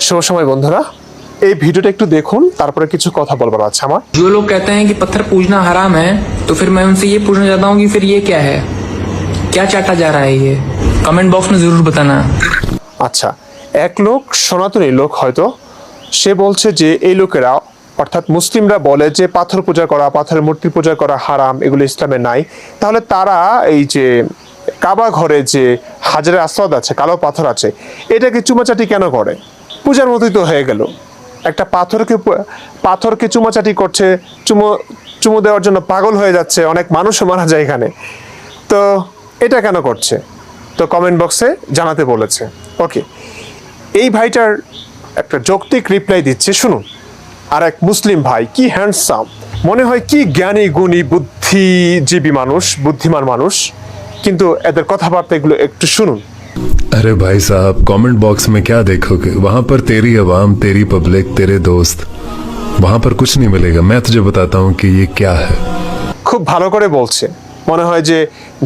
শুভ সময় বন্ধুরা, এই ভিডিওটা একটু দেখুন, তারপরে কিছু কথা বলবার আছে আমার। जो लोग कहते हैं कि पत्थर पूजना हराम है, तो फिर मैं उनसे ये पूछना चाहता हूँ कि फिर ये क्या है, क्या चाटा जा रहा है ये? कमेंट बॉक्स में जरूर बताना। আচ্ছা, এক লোক সনাতনী লোক, হয়তো সে বলছে যে এই লোকেরা অর্থাৎ মুসলিমরা বলে যে পাথর পূজা করা, পাথরের মূর্তি পূজা করা হারাম, এগুলো ইসলামে নাই। তাহলে তারা এই যে কাবা ঘরে যে হাজারে আসওয়াদ আছে, কালো পাথর আছে, এটাকে চুমাচাটি কেন করে? পূজার মতোই তো হয়ে গেল। একটা পাথরকে চুমাচাটি করছে, চুমু দেওয়ার জন্য পাগল হয়ে যাচ্ছে, অনেক মানুষও মারা যায় এখানে। তো এটা কেন করছে? তো কমেন্ট বক্সে জানাতে বলেছে। ওকে, এই ভাইটার একটা যৌক্তিক রিপ্লাই দিচ্ছে, শুনুন। আর এক মুসলিম ভাই, কি হ্যান্ডসাম, মনে হয় কি জ্ঞানী গুণী বুদ্ধিজীবী মানুষ, বুদ্ধিমান মানুষ, কিন্তু এদের কথাবার্তা এগুলো একটু শুনুন। अरे भाई साहब, कमेंट बॉक्स में क्या देखोगे? वहां पर तेरी आवाम, तेरी पब्लिक, तेरे दोस्त, वहां पर कुछ नहीं मिलेगा। मैं तुझे बताता हूँ कि ये क्या है। খুব ভালো করে বলছে, মনে হয় যে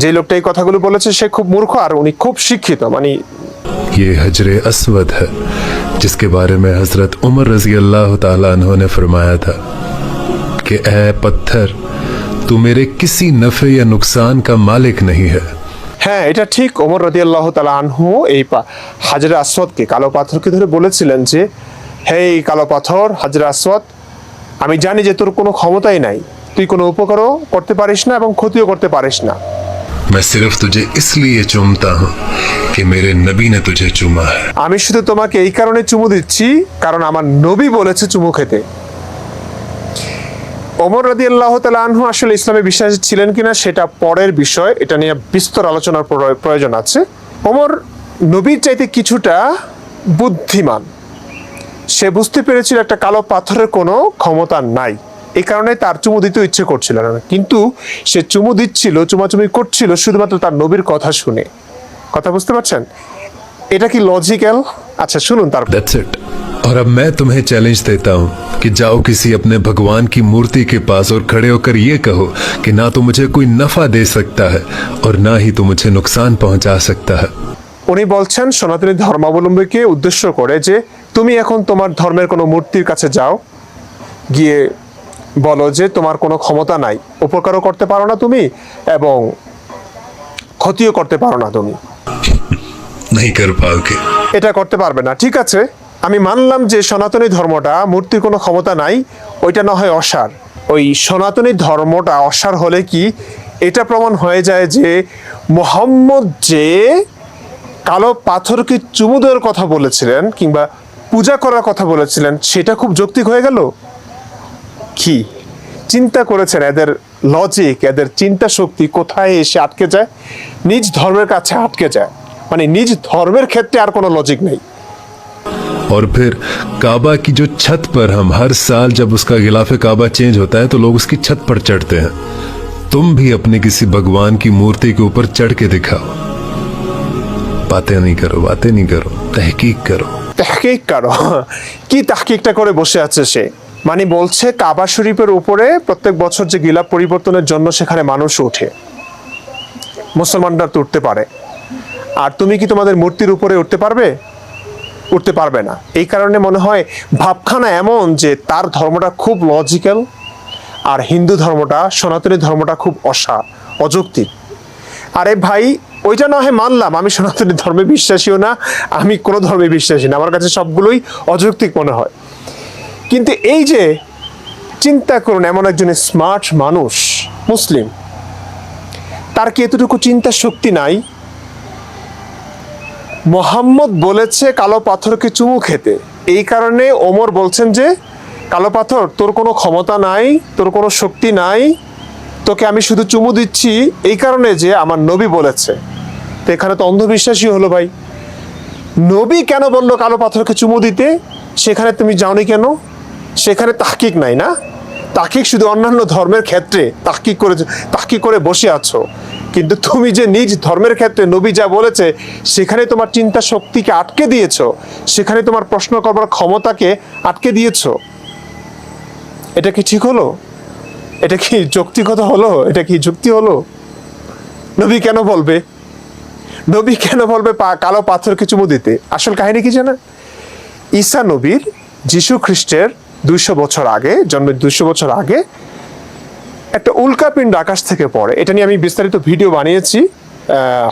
যে লোকটা এই কথাগুলো বলেছে সে খুব মূর্খ আর উনি খুব শিক্ষিত। মানে ये हजरे अस्वद है, जिसके बारे में हजरत उमर रजी अल्लाह ताला अन्हु ने फरमाया था कि ए पत्थर, तू मेरे किसी नफे या नुकसान का मालिक नहीं है। হ্যাঁ, এটা ঠিক। ওমর রাদিয়াল্লাহু তাআলা আনহু এই হাজরে আসওয়াদকে, কালো পাথরকে ধরে বলেছিলেন যে, হে কালো পাথর, হাজরে আসওয়াদ, আমি জানি যে তোর কোনো ক্ষমতাই নাই, তুই কোনো উপকারও করতে পারিস না এবং ক্ষতিও করতে পারিস না। मैं सिर्फ तुझे इसलिए चूमता हूँ कि मेरे नबी ने तुझे चूमा है। আমি শুধু তোমাকে এই কারণে চুমু দিচ্ছি কারণ আমার নবী বলেছে চুমু খেতে। ওমর রাদিয়াল্লাহু তাআলা আনহু আসলে ইসলামে বিশ্বাসী ছিলেন কিনা সেটা পরের বিষয়, এটা নিয়ে বিস্তর আলোচনার প্রয়োজন আছে। ওমর নবীর চাইতে কিছুটা বুদ্ধিমান, সে বুঝতে পেরেছিল একটা কালো পাথরের কোনো ক্ষমতা নাই, এই কারণে তার চুমু দিতে ইচ্ছে করছিল না, কিন্তু সে চুমু দিচ্ছিল, চুমাচুমি করছিল শুধুমাত্র তার নবীর কথা শুনে। কথা বুঝতে পারছেন? এটা কি লজিক্যাল? আচ্ছা শুনুন তারপর। That's it। और अब मैं तुम्हें चैलेंज देता हूँ कि जाओ किसी अपने भगवान की मूर्ति के पास और खड़े होकर ये कहो कि ना तो मुझे कोई नफा दे सकता है और ना ही तो मुझे नुकसान पहुंचा सकता है। উনি বলছেন সনাতনী ধর্মাবলম্বীকে উদ্দেশ্য করে যে, তুমি এখন তোমার ধর্মের কোনো মূর্তির কাছে যাও, গিয়ে বলো যে তোমার কোনো ক্ষমতা নাই, উপকারও করতে পারো না তুমি এবং ক্ষতিও করতে পারো না তুমি, नहीं कर पाओगे। এটা করতে পারবে না। ঠিক আছে, আমি মানলাম যে সনাতনী ধর্মটা মূর্তির কোনো ক্ষমতা নাই, ওইটা না হয় অসার। ওই সনাতনী ধর্মটা অসার হলে কি এটা প্রমাণ হয়ে যায় যে মুহাম্মদ যে কালো পাথরকে চুমু দেওয়ার কথা বলেছিলেন কিংবা পূজা করার কথা বলেছিলেন সেটা খুব যৌক্তিক হয়ে গেল? কি চিন্তা করেছেন? এদের লজিক, এদের চিন্তা শক্তি কোথায় এসে আটকে যায়? নিজ ধর্মের কাছে আটকে যায়, মানে নিজ ধর্মের ক্ষেত্রে আর কোনো লজিক নেই। और फिर काबा की जो छत पर हम हर साल जब उसका गिलाफ काबा चेंज होता है तो लोग उसकी छत पर चढ़ते हैं। तुम भी अपने किसी भगवान की मूर्ति के ऊपर चढ़ के दिखाओ। बातें नहीं करो, बातें नहीं करो, तहकीक करो। তাহকিক করো। কি তাহকিকটা করে বসে আছে সে? মানে বলছে কাবা শরীফের উপরে প্রত্যেক বছর যে গিলাফ পরিবর্তনের জন্য সেখানে মানুষ ওঠে, মুসলমানরা তো উঠতে পারে, আর তুমি কি তোমাদের মূর্তির উপরে উঠতে পারবে? উঠতে পারবে না। এই কারণে মনে হয় ভাবখানা এমন যে তার ধর্মটা খুব লজিক্যাল আর হিন্দু ধর্মটা, সনাতনী ধর্মটা খুব অযৌক্তিক। আরে ভাই, ওইটা না হয় মানলাম, আমি সনাতনী ধর্মে বিশ্বাসীও না, আমি কোনো ধর্মে বিশ্বাসী না, আমার কাছে সবগুলোই অযৌক্তিক মনে হয়। কিন্তু এই যে চিন্তা করুন, এমন একজন স্মার্ট মানুষ মুসলিম, তার কি এতটুকু চিন্তা শক্তি নাই? মুহাম্মদ বলেছে কালো পাথরকে চুমু খেতে, এই কারণে ওমর বলছেন যে কালো পাথর, তোর কোনো ক্ষমতা নাই, তোর কোনো শক্তি নাই, তোকে আমি শুধু চুমু দিচ্ছি এই কারণে যে আমার নবী বলেছে। তো এখানে তো অন্ধবিশ্বাসী হলো ভাই। নবী কেন বললো কালো পাথরকে চুমু দিতে? সেখানে তুমি যাওনি কেন? সেখানে তাহকিক নাই না? তাহকিক শুধু অন্যান্য ধর্মের ক্ষেত্রে তাহকিক করে বসে আছো, কিন্তু তুমি যে নিজ ধর্মের ক্ষেত্রে নবী যা বলেছে সেখানে তোমার চিন্তা শক্তিকে আটকে দিয়েছো, সেখানে তোমার প্রশ্ন করবার ক্ষমতাকে আটকে দিয়েছো। এটা কি ঠিক হলো? এটা কি যৌক্তিকতা হলো? এটা কি যুক্তি হলো? নবী কেন বলবে? নবী কেন বলবে কালো পাথরকে চুমু দিতে? আসল কাহিনী কি জানেন? ঈসা নবীর, যীশু খ্রিস্টের 200 বছর আগে, জন্মের 200 বছর আগে একটা উল্কাপিণ্ড আকাশ থেকে পড়ে। এটা নিয়ে আমি বিস্তারিত ভিডিও বানিয়েছি,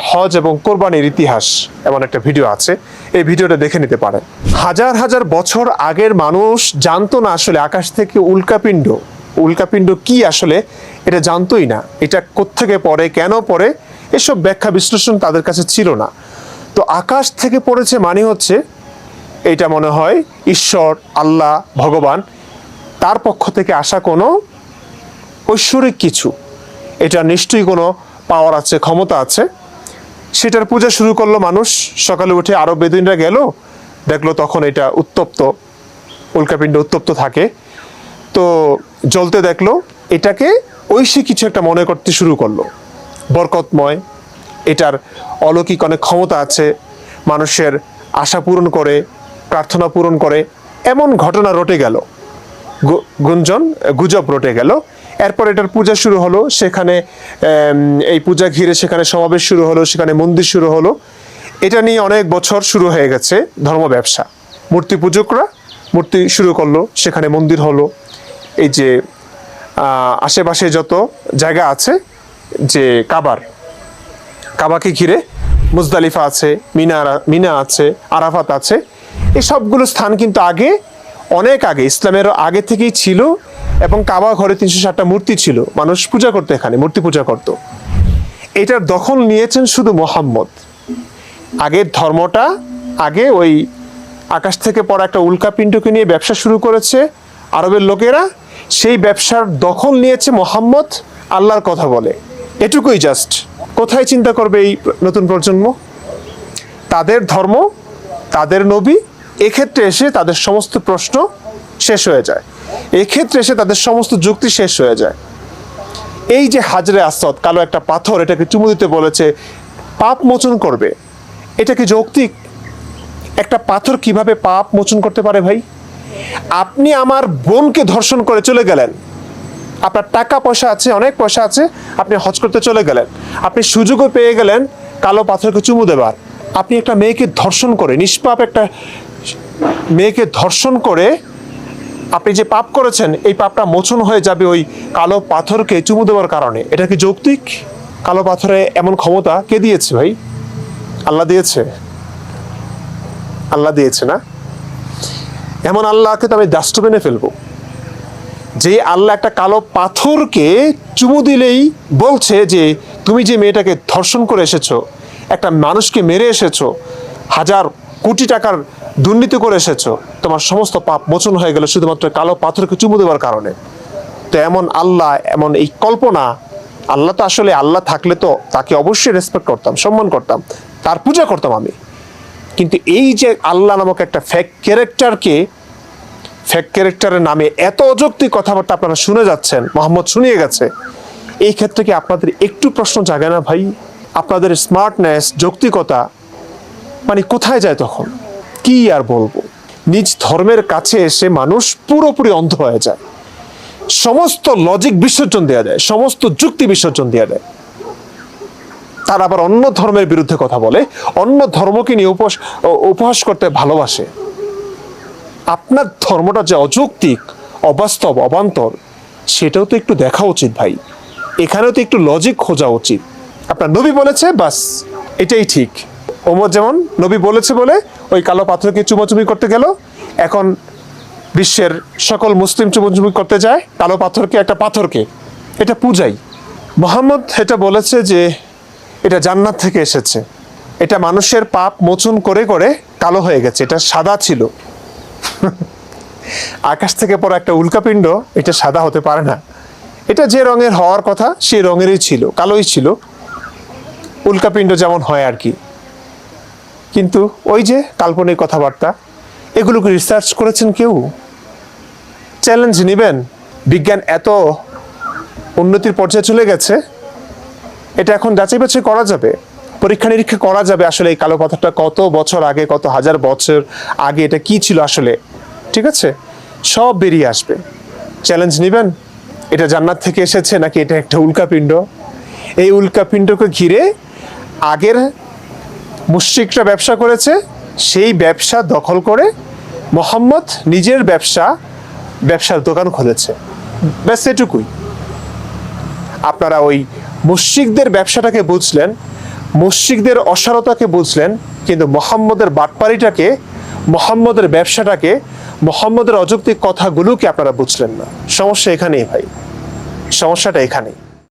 হজ এবং কোরবানির ইতিহাস এমন একটা ভিডিও আছে, এই ভিডিওটা দেখে নিতে পারেন। হাজার হাজার বছর আগের মানুষ জানতো না আসলে আকাশ থেকে উল্কাপিণ্ড কি আসলে, এটা জানতোই না। এটা কোত্থেকে পড়ে, কেন পড়ে, এসব ব্যাখ্যা বিশ্লেষণ তাদের কাছে ছিল না। তো আকাশ থেকে পড়েছে মানে হচ্ছে এটা মনে হয় ঈশ্বর, আল্লাহ, ভগবান তার পক্ষ থেকে আসা কোনো ঐশ্বরিক কিছু, এটা নিশ্চয়ই কোনো পাওয়ার আছে, ক্ষমতা আছে। সেটার পূজা শুরু করলো মানুষ। সকালে উঠে আরো বেদুইনরা গেল, দেখলো তখন এটা উত্তপ্ত, উল্কাপিণ্ড উত্তপ্ত থাকে, তো জ্বলতে দেখলো, এটাকে ঐশী কিছু একটা মনে করতে শুরু করলো, বরকতময়, এটার অলৌকিক অনেক ক্ষমতা আছে, মানুষের আশা পূরণ করে, প্রার্থনা পূরণ করে, এমন ঘটনা রটে গেল, গুজব রটে গেল। এরপর এটার পূজা শুরু হলো, সেখানে এই পূজা ঘিরে সেখানে সমাবেশ শুরু হলো, সেখানে মন্দির শুরু হলো। এটা নিয়ে অনেক বছর শুরু হয়ে গেছে ধর্ম ব্যবসা। মূর্তি পূজকরা মূর্তি শুরু করলো, সেখানে মন্দির হলো। এই যে আশেপাশে যত জায়গা আছে, যে কাবাকে ঘিরে মুজদালিফা আছে, মিনা আছে, আরাফাত আছে, এই সবগুলো স্থান কিন্তু অনেক আগে, ইসলামের আগে থেকেই ছিল। এবং কাবা ঘরে 360টা মূর্তি ছিল, মানুষ পূজা করতো, এখানে মূর্তি পূজা করতো। এটার দখল নিয়েছেন শুধু মোহাম্মদ। আগের ধর্মটা ওই আকাশ থেকে পড়া একটা উল্কাপিণ্ডকে নিয়ে ব্যবসা শুরু করেছে আরবের লোকেরা, সেই ব্যবসার দখল নিয়েছে মোহাম্মদ, আল্লাহর কথা বলে। এটুকুই জাস্ট। কোথায় চিন্তা করবে এই নতুন প্রজন্ম? তাদের ধর্ম, তাদের নবী, এক্ষেত্রে এসে তাদের সমস্ত প্রশ্ন শেষ হয়ে যায়, এক্ষেত্রে এসে তাদের সমস্ত যুক্তি শেষ হয়ে যায়। এই যে হাজরে আসওয়াদ, কালো একটা পাথর, এটাকে চুমু দিতে বলেছে, পাপ মোচন করবে, এটা কি যৌক্তিক? একটা পাথর কিভাবে পাপ মোচন করতে পারে ভাই? আপনি আমার বোনকে ধর্ষণ করে চলে গেলেন, আপনার টাকা পয়সা আছে, অনেক পয়সা আছে, আপনি হজ করতে চলে গেলেন, আপনি সুযোগও পেয়ে গেলেন কালো পাথরকে চুমু দেবার। আপনি একটা মেয়েকে ধর্ষণ করে, নিষ্পাপ একটা মেয়েকে ধর্ষণ করে আপনি যে পাপ করেছেন, এই পাপটা মোচন হয়ে যাবে ওই কালো পাথরকে চুমু দেওয়ার কারণে। এটা কি যৌক্তিক? কালো পাথরে এমন ক্ষমতা কে দিয়েছে ভাই? আল্লাহ দিয়েছে, আল্লাহ দিয়েছে না? এমন আল্লাহকে তো আমি ডাস্টবিনে ফেলবো, যে আল্লাহ একটা কালো পাথরকে চুমু দিলেই বলছে যে তুমি যে মেয়েটাকে ধর্ষণ করে এসেছো, একটা মানুষকে মেরে এসেছো, হাজার কোটি টাকার দুর্নীতি করে এসেছো, তোমার সমস্ত পাপ মোচন হয়ে গেল শুধুমাত্র কালো পাথরকে চুমু দেওয়ার কারণে। তো এমন আল্লাহ, এমন এই কল্পনা, আল্লাহ তো আসলে, আল্লাহ থাকলে তো তাকে অবশ্যই রেসপেক্ট করতাম, সম্মান করতাম, তার পূজা করতাম আমি। কিন্তু এই যে আল্লাহ নামক একটা ফেক ক্যারেক্টারের নামে এত অযৌক্তিক কথাবার্তা আপনারা শুনে যাচ্ছেন, মোহাম্মদ শুনিয়ে গেছে, এই ক্ষেত্রে কি আপনাদের একটু প্রশ্ন জাগে না ভাই? আপনাদের স্মার্টনেস, যৌক্তিকতা মানে কোথায় যায় তখন? কি আর বলবো? নিজ ধর্মের কাছে এসে মানুষ পুরোপুরি অন্ধ হয়ে যায়, সমস্ত লজিক বিসর্জন দেওয়া দেয়, সমস্ত যুক্তি বিসর্জন দেওয়া দেয়। তার আবার অন্য ধর্মের বিরুদ্ধে কথা বলে, অন্য ধর্মকে নিয়ে উপহাস করতে ভালোবাসে। আপনার ধর্মটা যে অযৌক্তিক, অবাস্তব, অবান্তর, সেটাও তো একটু দেখা উচিত ভাই। এখানেও তো একটু লজিক খোঁজা উচিত। আপনার নবী বলেছে, বাস এটাই ঠিক। ওমর যেমন নবী বলেছে বলে ওই কালো পাথরকে চুমাচুমি করতে গেল, এখন বিশ্বের সকল মুসলিম চুমাচুমি করতে যায় কালো পাথরকে, একটা পাথরকে, এটা পূজাই। মোহাম্মদ এটা বলেছে যে এটা জান্নাত থেকে এসেছে, এটা মানুষের পাপ মোচন করে করে কালো হয়ে গেছে, এটা সাদা ছিল। আকাশ থেকে পড়া একটা উল্কাপিণ্ড, এটা সাদা হতে পারে না, এটা যে রঙের হওয়ার কথা সেই রঙেরই ছিল, কালোই ছিল, উল্কাপিণ্ড যেমন হয় আর কি। কিন্তু ওই যে কাল্পনিক কথাবার্তা, এগুলোকে রিসার্চ করেছেন কেউ? চ্যালেঞ্জ নেবেন? বিজ্ঞান এত উন্নতির পর্যায়ে চলে গেছে, এটা এখন যাচাই বাছাই করা যাবে, পরীক্ষা নিরীক্ষা করা যাবে আসলে এই কালো পাথরটা কত বছর আগে, কত হাজার বছর আগে এটা কি ছিল আসলে, ঠিক আছে? সব বেরিয়ে আসবে। চ্যালেঞ্জ নেবেন? এটা জান্নাত থেকে এসেছে নাকি এটা একটা উল্কাপিণ্ড? এই উল্কাপিণ্ডকে ঘিরে আগের মুশরিকরা ব্যবসা করেছে, সেই ব্যবসা দখল করে মোহাম্মদ নিজের ব্যবসার দোকান খুলেছে, ব্যাস এটুকুই। আপনারা ওই মুশরিকদের ব্যবসাটাকে বুঝলেন, মুশরিকদের অসারতাকে বুঝলেন, কিন্তু মোহাম্মদের বাটপাড়িটাকে, মোহাম্মদের ব্যবসাটাকে, মোহাম্মদের অযৌক্তিক কথাগুলোকে আপনারা বুঝলেন না। সমস্যা এখানেই ভাই, সমস্যাটা এখানেই।